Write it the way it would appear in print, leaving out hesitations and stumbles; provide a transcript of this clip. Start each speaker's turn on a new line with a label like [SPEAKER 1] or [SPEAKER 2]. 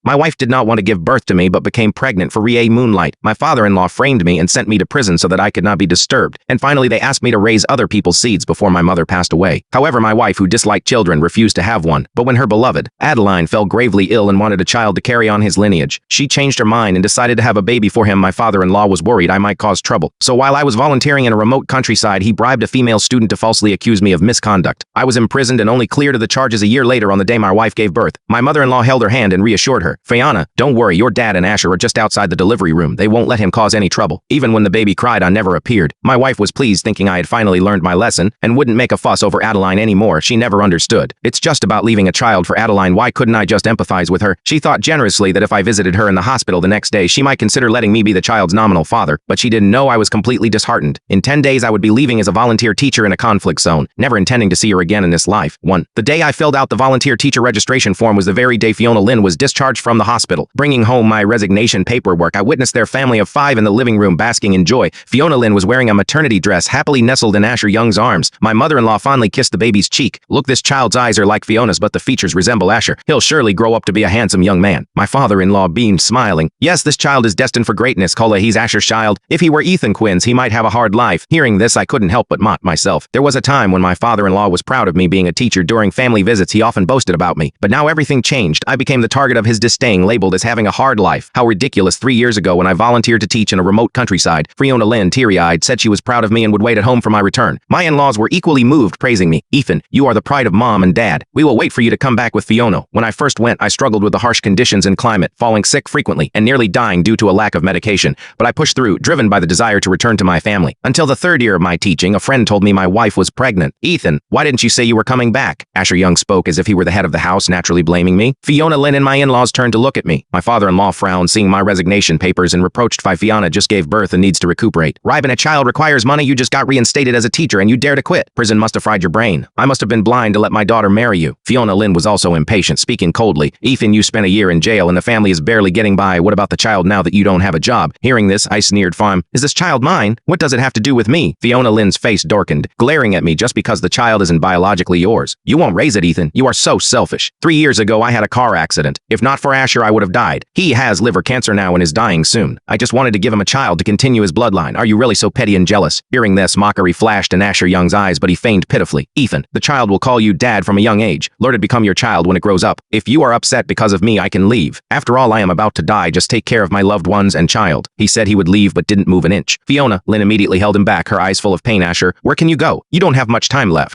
[SPEAKER 1] My wife did not want to give birth to me but became pregnant for Bai Moonlight. My father-in-law framed me and sent me to prison so that I could not be disturbed. And finally they asked me to raise other people's seeds before my mother passed away. However, my wife, who disliked children, refused to have one. But when her beloved, Adeline, fell gravely ill and wanted a child to carry on his lineage, she changed her mind and decided to have a baby for him. My father-in-law was worried I might cause trouble. So while I was volunteering in a remote countryside, he bribed a female student to falsely accuse me of misconduct. I was imprisoned and only cleared of the charges a year later on the day my wife gave birth. My mother-in-law held her hand and reassured her. Fiona, don't worry, your dad and Asher are just outside the delivery room. They won't let him cause any trouble. Even when the baby cried, I never appeared. My wife was pleased, thinking I had finally learned my lesson and wouldn't make a fuss over Adeline anymore. She never understood. It's just about leaving a child for Adeline. Why couldn't I just empathize with her? She thought generously that if I visited her in the hospital the next day, she might consider letting me be the child's nominal father, but she didn't know I was completely disheartened. In 10 days, I would be leaving as a volunteer teacher in a conflict zone, never intending to see her again in this life. 1. The day I filled out the volunteer teacher registration form was the very day Fiona Lynn was discharged from the hospital. Bringing home my resignation paperwork, I witnessed their family of 5 in the living room basking in joy. Fiona Lynn was wearing a maternity dress, happily nestled in Asher Young's arms. My mother-in-law fondly kissed the baby's cheek. Look, this child's eyes are like Fiona's, but the features resemble Asher. He'll surely grow up to be a handsome young man. My father-in-law beamed, smiling. Yes, this child is destined for greatness, Cola. He's Asher's child. If he were Ethan Quinn's, he might have a hard life. Hearing this, I couldn't help but mock myself. There was a time when my father-in-law was proud of me being a teacher. During family visits, he often boasted about me. But now everything changed. I became the target of his disdain, labeled as having a hard life. How ridiculous. 3 years ago, when I volunteered to teach in a remote countryside, Fiona Lynn, teary-eyed, said she was proud of me and would wait at home for my return. My in-laws were equally moved, praising me. Ethan, you are the pride of Mom and Dad. We will wait for you to come back with Fiona. When I first went, I struggled with the harsh conditions and climate, falling sick frequently and nearly dying due to a lack of medication. But I pushed through, driven by the desire to return to my family. Until the 3rd year of my teaching, a friend told me my wife was pregnant. Ethan, why didn't you say you were coming back? Asher Young spoke as if he were the head of the house, naturally blaming me. Fiona Lynn and my in-laws turned to look at me. My father-in-law frowned, seeing my resignation papers, and reproached. Fiona just gave birth and needs to recuperate. Ribin, a child requires money. You just got reinstated as a teacher and you dare to quit. Prison must have fried your brain. I must have been blind to let my daughter marry you. Fiona Lynn was also impatient, speaking coldly. Ethan, you spent a year in jail and the family is barely getting by. What about the child now that you don't have a job? Hearing this, I sneered. Farm, is this child mine? What does it have to do with me? Fiona Lynn's face darkened, glaring at me. Just because the child isn't biologically yours. You won't raise it, Ethan. You are so selfish. 3 years ago, I had a car accident. If not for Asher, I would have died. He has liver cancer now and is dying soon. I just wanted to give him a child to continue his bloodline. Are you really so petty and jealous? Hearing this, mockery flashed in Asher Young's eyes, but he feigned pitifully. Ethan, the child will call you Dad from a young age. Learn to become your child when it grows up. If you are upset because of me, I can leave. After all, I am about to die. Just take care of my loved ones and child. He said he would leave but didn't move an inch. Fiona Lynn immediately held him back, her eyes full of pain. Asher, where can you go? You don't have much time left.